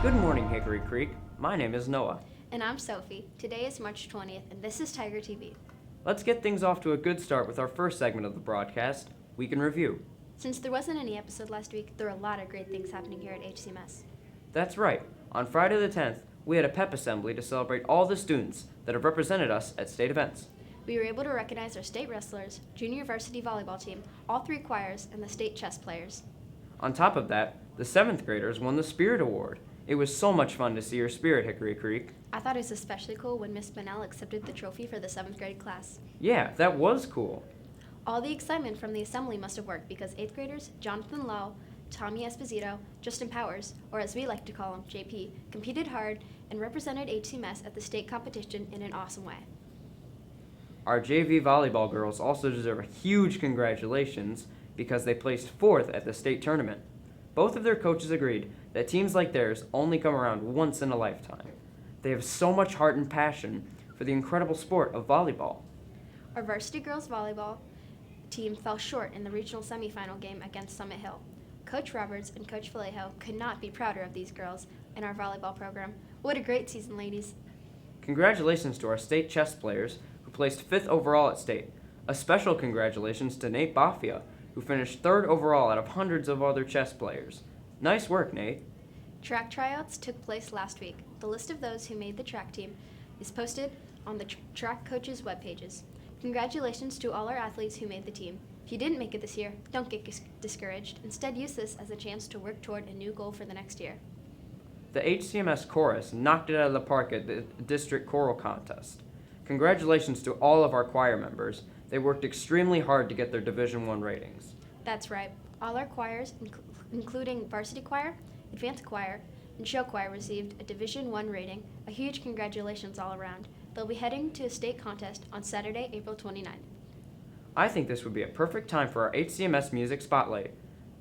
Good morning, Hickory Creek. My name is Noah. And I'm Sophie. Today is March 20th, and this is Tiger TV. Let's get things off to a good start with our first segment of the broadcast, Week in Review. Since there wasn't any episode last week, there are a lot of great things happening here at HCMS. That's right. On Friday the 10th, we had a pep assembly to celebrate all the students that have represented us at state events. We were able to recognize our state wrestlers, junior varsity volleyball team, all three choirs, and the state chess players. On top of that, the 7th graders won the Spirit Award. It was so much fun to see your spirit, Hickory Creek. I thought it was especially cool when Miss Bennell accepted the trophy for the 7th grade class. Yeah, that was cool. All the excitement from the assembly must have worked because 8th graders Jonathan Lowe, Tommy Esposito, Justin Powers, or as we like to call him, JP, competed hard and represented HCMS at the state competition in an awesome way. Our JV volleyball girls also deserve a huge congratulations because they placed 4th at the state tournament. Both of their coaches agreed that teams like theirs only come around once in a lifetime. They have so much heart and passion for the incredible sport of volleyball. Our varsity girls volleyball team fell short in the regional semifinal game against Summit Hill. Coach Roberts and Coach Vallejo could not be prouder of these girls in our volleyball program. What a great season, ladies. Congratulations to our state chess players who placed 5th overall at state. A special congratulations to Nate Baffia, who finished 3rd overall out of hundreds of other chess players. Nice work, Nate. Track tryouts took place last week. The list of those who made the track team is posted on the track coaches' web pages. Congratulations to all our athletes who made the team. If you didn't make it this year, don't get discouraged. Instead, use this as a chance to work toward a new goal for the next year. The HCMS chorus knocked it out of the park at the district choral contest. Congratulations to all of our choir members. They worked extremely hard to get their Division I ratings. That's right. All our choirs, including varsity choir, advanced choir, and show choir, received a Division I rating. A huge congratulations all around. They'll be heading to a state contest on Saturday, April 29th. I think this would be a perfect time for our HCMS Music Spotlight.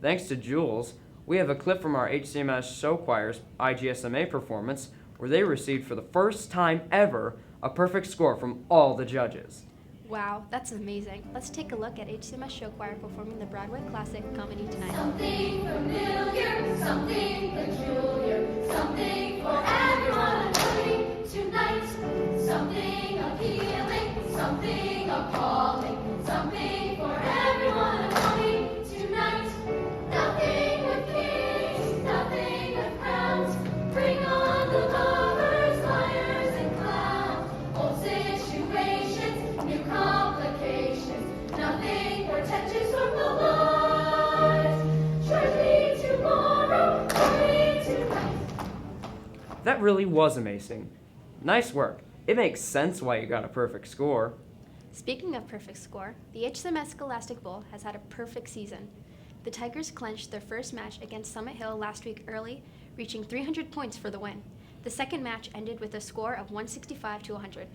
Thanks to Jules, we have a clip from our HCMS show choir's IGSMA performance where they received for the first time ever a perfect score from all the judges. Wow, that's amazing. Let's take a look at HCMS Show Choir performing the Broadway classic Comedy Tonight. Something familiar, something peculiar, something for everyone coming tonight. Something appealing, something appalling, something for everyone coming tonight. Nothing with kings, nothing with crowns. Bring on the lovers, liars, and clowns. Old situations, new complications. Nothing portentous or polite. Surely tomorrow, surely tonight. That really was amazing. Nice work. It makes sense why you got a perfect score. Speaking of perfect score, the HCMS Scholastic Bowl has had a perfect season. The Tigers clinched their first match against Summit Hill last week early, reaching 300 points for the win. The second match ended with a score of 165 to 100.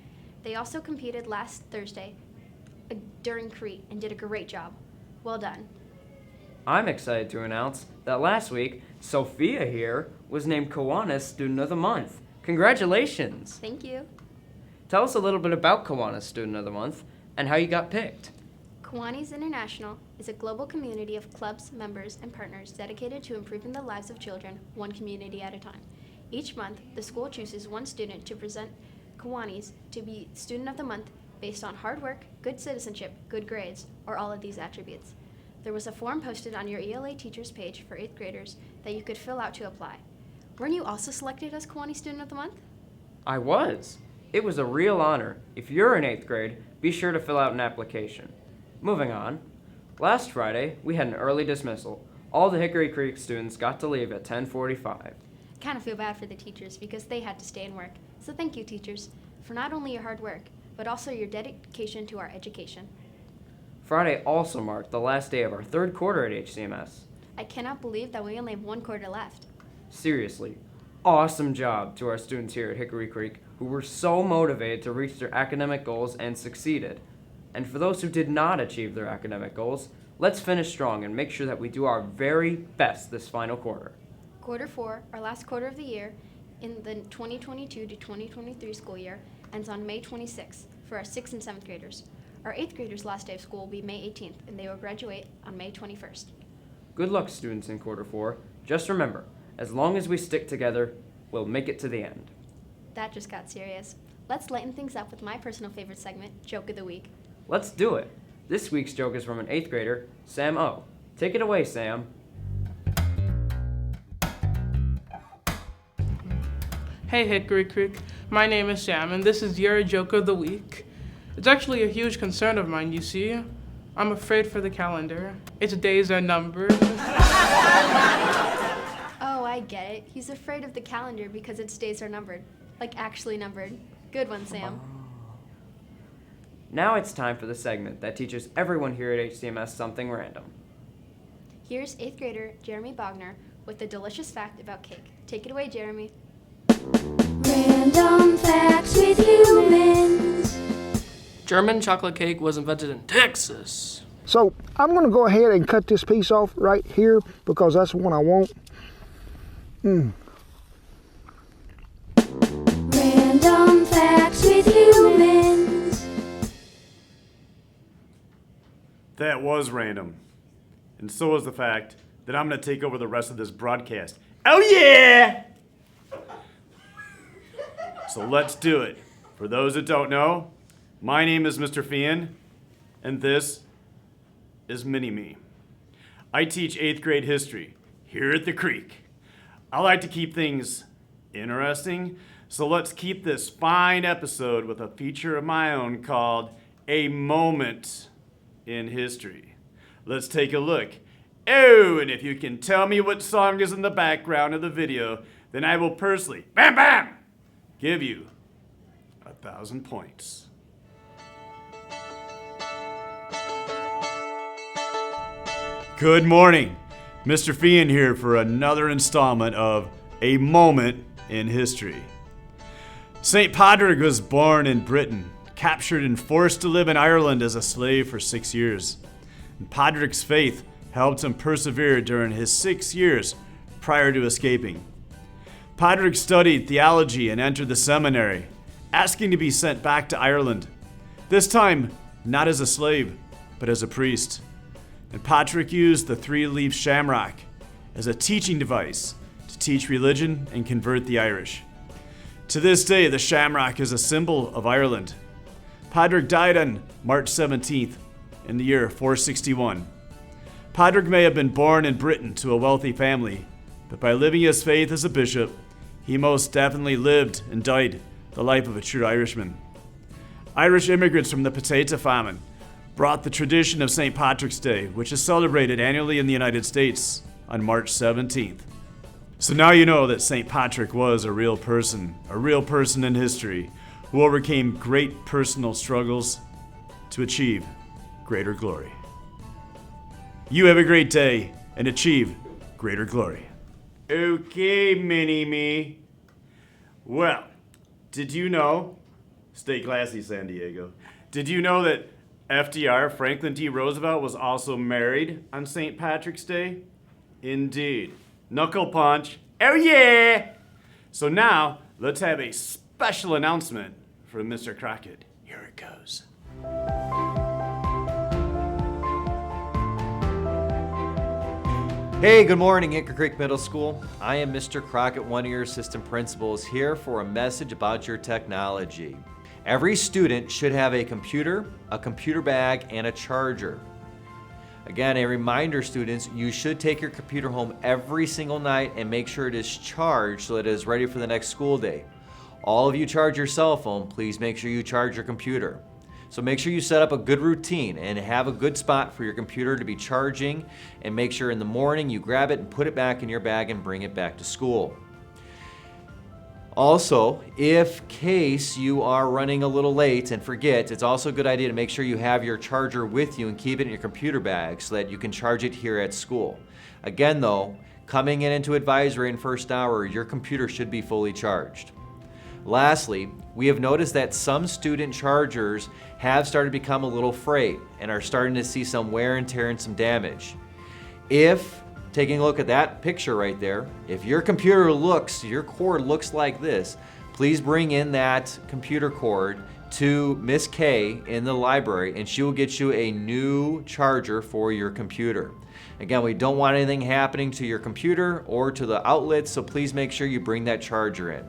They also competed last Thursday during Crete and did a great job. Well done. I'm excited to announce that last week, Sophia here was named Kiwanis Student of the Month. Congratulations! Thank you. Tell us a little bit about Kiwanis Student of the Month and how you got picked. Kiwanis International is a global community of clubs, members, and partners dedicated to improving the lives of children, one community at a time. Each month, the school chooses one student to present Kiwanis to be Student of the Month based on hard work, good citizenship, good grades, or all of these attributes. There was a form posted on your ELA teacher's page for 8th graders that you could fill out to apply. Weren't you also selected as Kiwanis Student of the Month? I was. It was a real honor. If you're in 8th grade, be sure to fill out an application. Moving on. Last Friday, we had an early dismissal. All the Hickory Creek students got to leave at 10:45. Kind of feel bad for the teachers because they had to stay and work. So thank you, teachers, for not only your hard work, but also your dedication to our education. Friday also marked the last day of our 3rd quarter at HCMS. I cannot believe that we only have one quarter left. Seriously, awesome job to our students here at Hickory Creek who were so motivated to reach their academic goals and succeeded. And for those who did not achieve their academic goals, let's finish strong and make sure that we do our very best this final quarter. Quarter 4, our last quarter of the year, in the 2022 to 2023 school year, ends on May 26th for our 6th and 7th graders. Our 8th graders' last day of school will be May 18th, and they will graduate on May 21st. Good luck, students in quarter 4. Just remember, as long as we stick together, will make it to the end. That just got serious. Let's lighten things up with my personal favorite segment, Joke of the Week. Let's do it. This week's joke is from an 8th grader, Sam O. Take it away, Sam. Hey Hickory Creek, my name is Sam and this is your joke of the week. It's actually a huge concern of mine, you see. I'm afraid for the calendar. Its days are numbered. Oh, I get it. He's afraid of the calendar because its days are numbered. Like actually numbered. Good one, Sam. Now it's time for the segment that teaches everyone here at HCMS something random. Here's 8th grader Jeremy Bogner with a delicious fact about cake. Take it away, Jeremy. Random facts with humans. German chocolate cake was invented in Texas. So I'm going to go ahead and cut this piece off right here because that's the one I want. Random facts with humans. That was random. And so was the fact that I'm going to take over the rest of this broadcast. Oh yeah! So let's do it. For those that don't know, my name is Mr. Fian, and this is Mini-Me. I teach 8th grade history here at the Creek. I like to keep things interesting, so let's keep this fine episode with a feature of my own called A Moment in History. Let's take a look. Oh, and if you can tell me what song is in the background of the video, then I will personally, bam, bam, give you 1,000 points. Good morning. Mr. Fian here for another installment of A Moment in History. St. Patrick was born in Britain, captured and forced to live in Ireland as a slave for 6 years. And Patrick's faith helped him persevere during his 6 years prior to escaping. Patrick studied theology and entered the seminary, asking to be sent back to Ireland. This time, not as a slave, but as a priest. And Patrick used the 3-leaf shamrock as a teaching device to teach religion and convert the Irish. To this day, the shamrock is a symbol of Ireland. Patrick died on March 17th in the year 461. Patrick may have been born in Britain to a wealthy family, but by living his faith as a bishop, he most definitely lived and died the life of a true Irishman. Irish immigrants from the potato famine brought the tradition of St. Patrick's Day, which is celebrated annually in the United States on March 17th. So now you know that St. Patrick was a real person in history, who overcame great personal struggles to achieve greater glory. You have a great day and achieve greater glory. Okay, Mini-Me. Well, did you know, stay classy, San Diego, did you know that FDR, Franklin D. Roosevelt, was also married on St. Patrick's Day? Indeed. Knuckle punch. Oh yeah! So now, let's have a special announcement from Mr. Crockett. Here it goes. Hey, good morning, Hickory Creek Middle School. I am Mr. Crockett, one of your assistant principals, here for a message about your technology. Every student should have a computer bag, and a charger. Again, a reminder, students, you should take your computer home every single night and make sure it is charged so that it is ready for the next school day. All of you charge your cell phone, please make sure you charge your computer. So make sure you set up a good routine and have a good spot for your computer to be charging, and make sure in the morning you grab it and put it back in your bag and bring it back to school. Also, if case you are running a little late and forget, it's also a good idea to make sure you have your charger with you and keep it in your computer bag so that you can charge it here at school. Again though, coming into advisory in first hour, your computer should be fully charged. Lastly, we have noticed that some student chargers have started to become a little frayed and are starting to see some wear and tear and some damage. If, taking a look at that picture right there, if your cord looks like this, please bring in that computer cord to Miss K in the library, and she will get you a new charger for your computer. Again, we don't want anything happening to your computer or to the outlet, so please make sure you bring that charger in.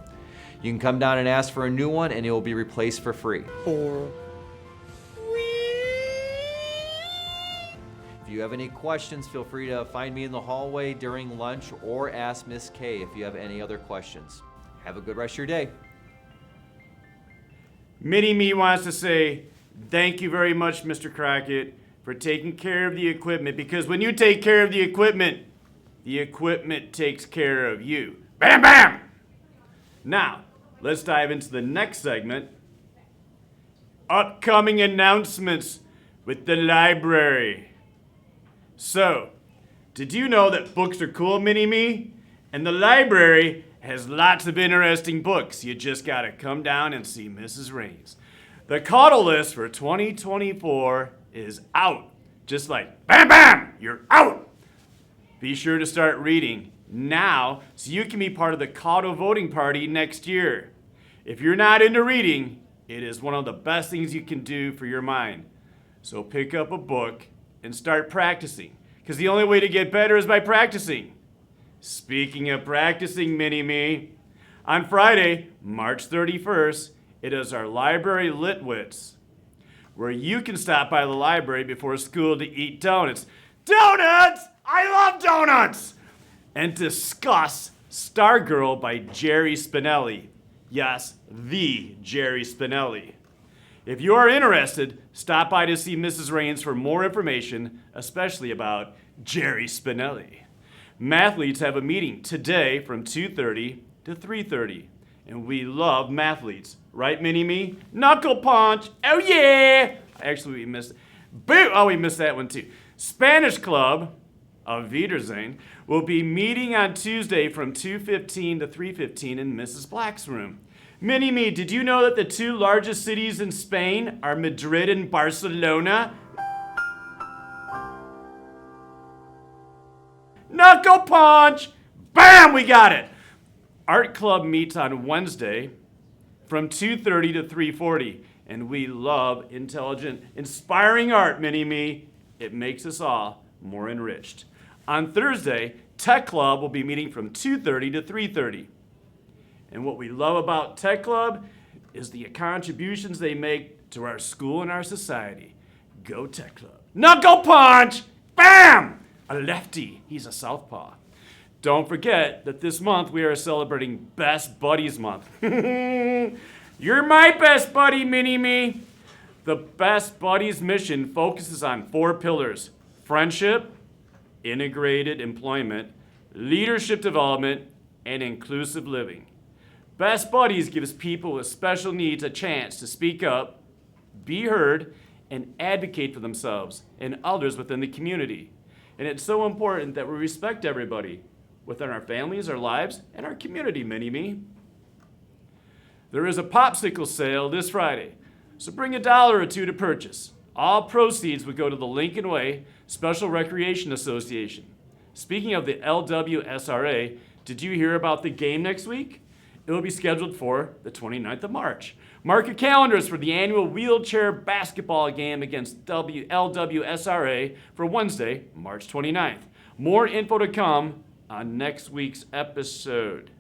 You can come down and ask for a new one, and it will be replaced for free. If you have any questions, feel free to find me in the hallway during lunch or ask Miss K if you have any other questions. Have a good rest of your day. Mini-Me wants to say, thank you very much, Mr. Crockett, for taking care of the equipment, because when you take care of the equipment takes care of you. Bam, bam! Now, let's dive into the next segment. Upcoming announcements with the library. So, did you know that books are cool, Mini-Me? And the library has lots of interesting books. You just gotta come down and see Mrs. Raines. The cuddle list for 2024 is out. Just like, bam, bam, you're out. Be sure to start reading now so you can be part of the cuddle voting party next year. If you're not into reading, it is one of the best things you can do for your mind. So pick up a book and start practicing, because the only way to get better is by practicing. Speaking of practicing, Mini-Me, on Friday, March 31st, it is our library Litwits, where you can stop by the library before school to eat donuts. Donuts! I love donuts! And discuss Stargirl by Jerry Spinelli. Yes, the Jerry Spinelli. If you are interested, stop by to see Mrs. Raines for more information, especially about Jerry Spinelli. Mathletes have a meeting today from 2:30 to 3:30, and we love mathletes. Right, Mini-Me? Knuckle punch! Oh yeah! Actually, we missed. Boo! Oh, we missed that one too. Spanish Club of Wiedersehen will be meeting on Tuesday from 2:15 to 3:15 in Mrs. Black's room. Mini-Me, did you know that the two largest cities in Spain are Madrid and Barcelona? Knuckle punch! Bam! We got it! Art Club meets on Wednesday from 2:30 to 3:40, and we love intelligent, inspiring art, Mini-Me. It makes us all more enriched. On Thursday, Tech Club will be meeting from 2:30 to 3:30. And what we love about Tech Club is the contributions they make to our school and our society. Go Tech Club. Knuckle punch! Bam! A lefty. He's a southpaw. Don't forget that this month we are celebrating Best Buddies Month. You're my best buddy, Mini-Me. The Best Buddies mission focuses on 4 pillars: friendship, integrated employment, leadership development, and inclusive living. Best Buddies gives people with special needs a chance to speak up, be heard, and advocate for themselves and others within the community. And it's so important that we respect everybody within our families, our lives, and our community, Mini-Me. There is a popsicle sale this Friday, so bring $1 or $2 to purchase. All proceeds would go to the Lincoln Way Special Recreation Association. Speaking of the LWSRA, did you hear about the game next week? It will be scheduled for the 29th of March. Mark your calendars for the annual wheelchair basketball game against LWSRA for Wednesday, March 29th. More info to come on next week's episode.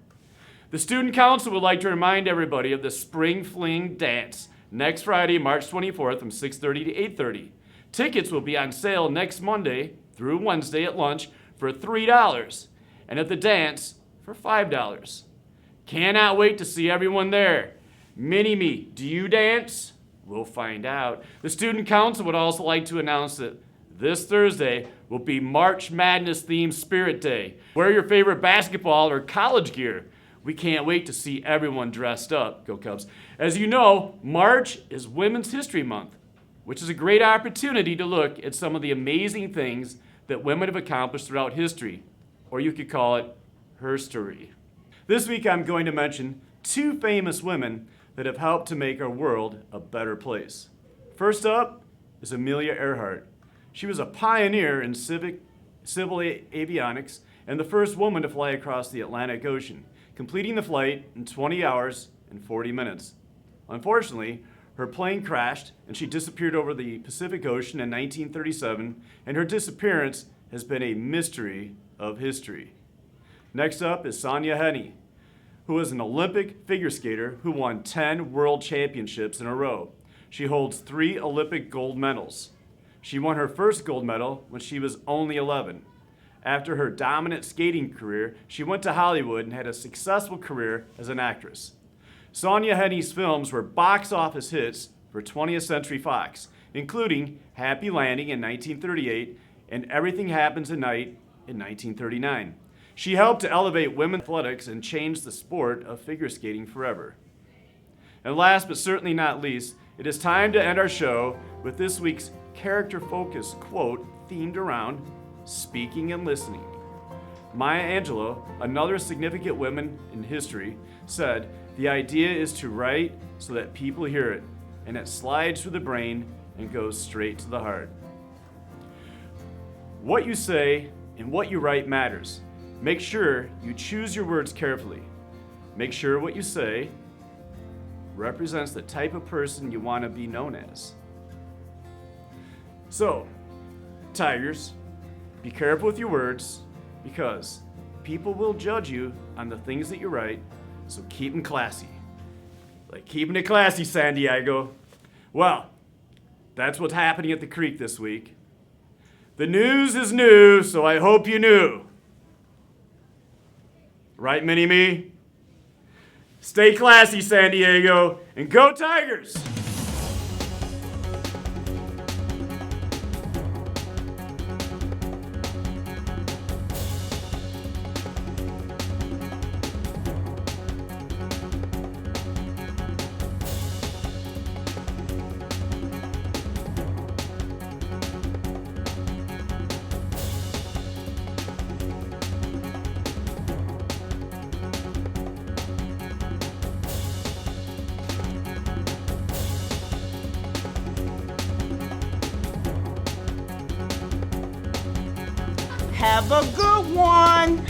The Student Council would like to remind everybody of the Spring Fling Dance next Friday, March 24th from 6:30 to 8:30. Tickets will be on sale next Monday through Wednesday at lunch for $3 and at the dance for $5. Cannot wait to see everyone there. Mini-Me, do you dance? We'll find out. The Student Council would also like to announce that this Thursday will be March Madness themed Spirit Day. Wear your favorite basketball or college gear. We can't wait to see everyone dressed up. Go Cubs. As you know, March is Women's History Month, which is a great opportunity to look at some of the amazing things that women have accomplished throughout history, or you could call it herstory. This week I'm going to mention 2 famous women that have helped to make our world a better place. First up is Amelia Earhart. She was a pioneer in civil avionics and the first woman to fly across the Atlantic Ocean, completing the flight in 20 hours and 40 minutes. Unfortunately, Her plane crashed and she disappeared over the Pacific Ocean in 1937, and her disappearance has been a mystery of history. Next up is Sonia Henne, who is an Olympic figure skater who won 10 world championships in a row. She holds 3 Olympic gold medals. She won her first gold medal when she was only 11. After her dominant skating career, she went to Hollywood and had a successful career as an actress. Sonia Henne's films were box office hits for 20th Century Fox, including Happy Landing in 1938 and Everything Happens at Night in 1939. She helped to elevate women's athletics and change the sport of figure skating forever. And last but certainly not least, it is time to end our show with this week's character focus quote themed around speaking and listening. Maya Angelou, another significant woman in history, said, "The idea is to write so that people hear it, and it slides through the brain and goes straight to the heart." What you say and what you write matters. Make sure you choose your words carefully. Make sure what you say represents the type of person you want to be known as. So, Tigers, be careful with your words, because people will judge you on the things that you write, so keep them classy. Like keeping it classy, San Diego. Well, that's what's happening at the creek this week. The news is new, so I hope you knew. Right, Mini-Me? Stay classy, San Diego, and go Tigers! Have a good one.